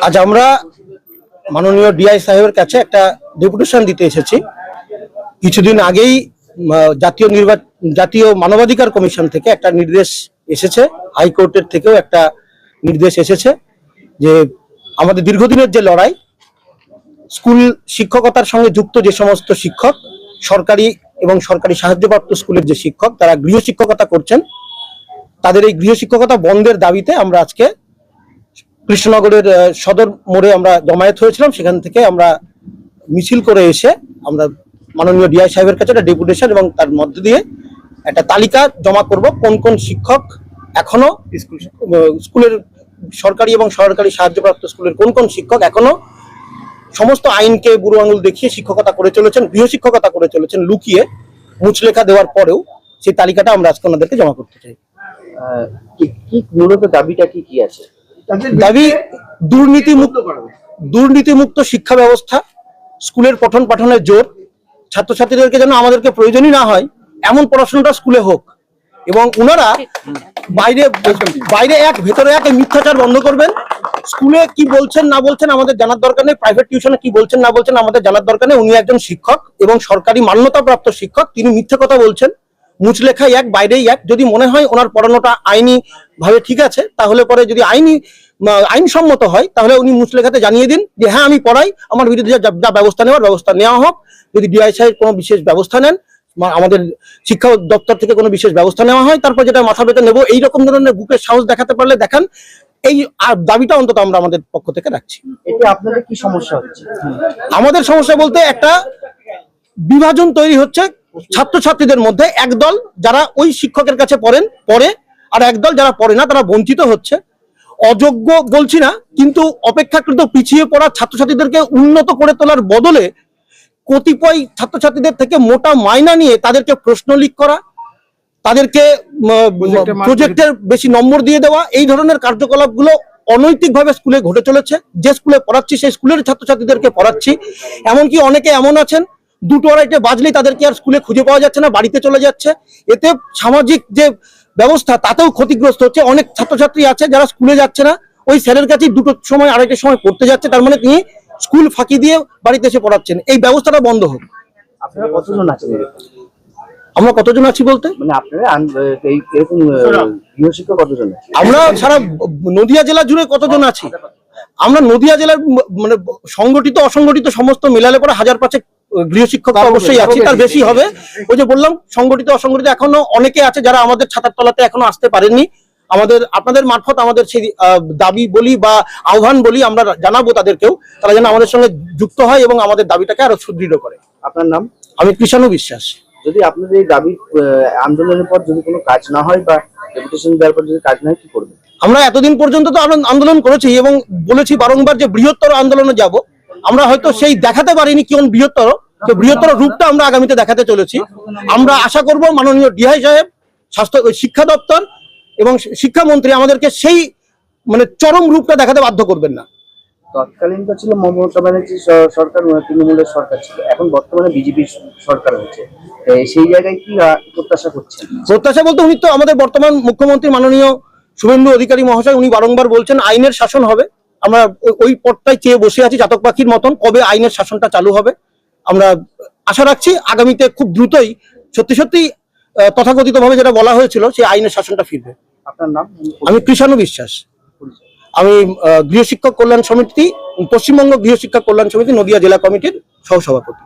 আজ আমরা মাননীয় ডিআই সাহেবের কাছে একটা ডেপুটেশন দিতে এসেছি। কিছুদিন আগেই জাতীয় মানবাধিকার কমিশন থেকে একটা নির্দেশ এসেছে, হাইকোর্টের থেকেও একটা নির্দেশ এসেছে যে আমাদের দীর্ঘদিনের যে লড়াই, স্কুল শিক্ষকতার সঙ্গে যুক্ত যে সমস্ত শিক্ষক, সরকারি এবং সরকারি সাহায্যপ্রাপ্ত স্কুলের যে শিক্ষক, তারা গৃহশিক্ষকতা করছেন, তাদের এই গৃহশিক্ষকতা বন্ধের দাবিতে আমরা আজকে কৃষ্ণনগরের সদর মোড়ে আমরা জমায়েত হয়েছিলাম। সেখান থেকে আমরা মিছিল করে এসে আমরা মাননীয় ডিআই সাহেবের কাছে একটা ডেপুটেশন এবং তার মধ্য দিয়ে একটা তালিকা জমা করব, কোন কোন শিক্ষক এখনো স্কুলের সরকারি এবং সরকারি সাহায্যপ্রাপ্ত স্কুলের কোন কোন শিক্ষক এখনো সমস্ত আইনকে বুড়ো আঙুল দেখিয়ে শিক্ষকতা করে চলেছেন, গৃহশিক্ষকতা করে চলেছেন, লুকিয়ে মুচলেখা দেওয়ার পরেও সেই তালিকাটা আমরা আজকে ওনাদেরকে জমা করতে চাই। মূলত দাবিটা কি আছে? দাবি দুর্নীতিমুক্ত শিক্ষা ব্যবস্থা, স্কুলের পঠন পাঠনের জোর, ছাত্রছাত্রীদেরকে যেন আমাদেরকে প্রয়োজনই না হয় এমন পড়াশোনাটা স্কুলে হোক, এবং ওনারা বাইরে এক ভেতরে এক মিথ্যাচার বন্ধ করবেন। স্কুলে কি বলছেন না বলছেন আমাদের জানার দরকার নেই, প্রাইভেট টিউশনে কি বলছেন না বলছেন আমাদের জানার দরকার নেই। উনি একজন শিক্ষক এবং সরকারি মান্যতাপ্রাপ্ত শিক্ষক, তিনি মিথ্যে কথা বলছেন, মুচলেখাই এক বাইরেই এক। যদি মনে হয় ওনার পড়ানোটা আইনি ভাবে ঠিক আছে, তাহলে পরে যদি আইনসম্মত হয় তাহলে উনি মুচলেখাতে জানিয়ে দিন যে হ্যাঁ আমি পড়াই, আমার বিরুদ্ধে যা ব্যবস্থা নেওয়া হোক। যদি ডিআই সাহেব কোনো বিশেষ ব্যবস্থা নেন, আমাদের শিক্ষা দপ্তর থেকে কোনো বিশেষ ব্যবস্থা নেওয়া হয়, তারপর যেটা মাথা পেতে নেবো, এইরকম ধরনের বুকের সাহস দেখাতে পারলে দেখান। এই দাবিটা অন্তত আমরা আমাদের পক্ষ থেকে রাখছি। এতে আপনাদের কি সমস্যা হচ্ছে? আমাদের সমস্যা বলতে একটা বিভাজন তৈরি হচ্ছে ছাত্রছাত্রীদের মধ্যে। একদল যারা ওই শিক্ষকের কাছে পড়ে, আর একদল যারা পড়ে না তারা বঞ্চিত হচ্ছে। অযোগ্য বলছি না, কিন্তু অপেক্ষাকৃত পিছিয়ে পড়া ছাত্রছাত্রীদেরকে উন্নত করে তোলার বদলে কতিপয় ছাত্রছাত্রীদের থেকে মোটা মাইনা নিয়ে তাদেরকে প্রশ্ন লিক করা, তাদেরকে প্রজেক্টের বেশি নম্বর দিয়ে দেওয়া, এই ধরনের কার্যকলাপগুলো অনৈতিকভাবে স্কুলে ঘটে চলেছে। যে স্কুলে পড়াচ্ছি সেই স্কুলের ছাত্রছাত্রীদেরকে পড়াচ্ছি, এমনকি অনেকে এমন আছেন 2টো আড়াইটে বাজলেই তাদেরকে আর স্কুলে খুঁজে পাওয়া যাচ্ছে না, বাড়িতে চলে যাচ্ছে। এতে সামাজিক যে ব্যবস্থা তাতেও ক্ষতিগ্রস্ত হচ্ছে। অনেক ছাত্রছাত্রী আছে যারা স্কুলে যাচ্ছে না, ওই স্যারের কাছেই 2টোর সময় আড়াইটের সময় পড়তে যাচ্ছে, তার মানে তিনি স্কুল ফাঁকি দিয়ে বাড়িতে এসে পড়াচ্ছেন। এই ব্যবস্থাটা বন্ধ হোক। আপনারা কতজন আছেন? আমরা কতজন আছি বলতে, মানে আপনারা এরকম গৃহশিক্ষক কতজন? আমরা সারা নদিয়া জেলা জুড়ে কতজন আছি? আমরা নদিয়া জেলার মানে সংগঠিত অসংগঠিত সমস্ত মেলালে পরে 1000-5 গৃহশিক্ষক অবশ্যই আছি, তার বেশি হবে। ওই যে বললাম সংগঠিত অসংগঠিত এখনো অনেকে আছে যারা আমাদের ছাতার তলাতে এখনো আসতে পারেননি। আপনাদের মারফত আমাদের সেই দাবি বলি বা আহ্বান বলি, আমরা জানাবো তাদেরকেও, তারা যেন আমাদের সঙ্গে যুক্ত হয় এবং আমাদের দাবিটাকে আরো সুদৃঢ় করে। আপনার নাম? আমি কৃষাণু বিশ্বাস। যদি আপনাদের এই দাবি আন্দোলনের পর যদি কোনো কাজ না হয় বা ডেপুটেশন দেওয়ার পর যদি কাজ না হয় কি করবেন? আমরা এতদিন পর্যন্ত তো আন্দোলন করেছি এবং বলেছি বারংবার যে বৃহত্তর আন্দোলনে যাব। আমরা হয়তো সেই দেখাতে পারিনি কোন বৃহত্তর রূপটা আমরা আগামীতে দেখাতে চলেছি। আমরা আশা করব মাননীয় ডিআই সাহেব, শিক্ষা দপ্তর এবং শিক্ষামন্ত্রী আমাদেরকে সেই মানে চরম রূপটা দেখাতে বাধ্য করবেন না। তৎকালীন তো ছিল মমতা ব্যানার্জি সরকার, তৃণমূলের সরকার ছিল, এখন বর্তমানে বিজেপি সরকার হয়েছে, সেই জায়গায় কি প্রত্যাশা করছেন? প্রত্যাশা বলতে উনি তো আমাদের বর্তমান মুখ্যমন্ত্রী মাননীয় শুভেন্দু অধিকারী মহাশয়, উনি বারংবার বলছেন আইনের শাসন হবে। আমরা ওই পথটাই চেয়ে বসে আছি চাতক পাখির মতন, কবে আইনের শাসনটা চালু হবে। আমরা আশা রাখছি আগামীতে খুব দ্রুতই সত্যি তথাকথিত ভাবে যেটা বলা হয়েছিল সেই আইনের শাসনটা ফিরবে। আপনার নাম? আমি কৃষাণু বিশ্বাস। আমি গৃহশিক্ষক কল্যাণ সমিতি, পশ্চিমবঙ্গ গৃহশিক্ষা কল্যাণ সমিতি নদিয়া জেলা কমিটির সহসভাপতি।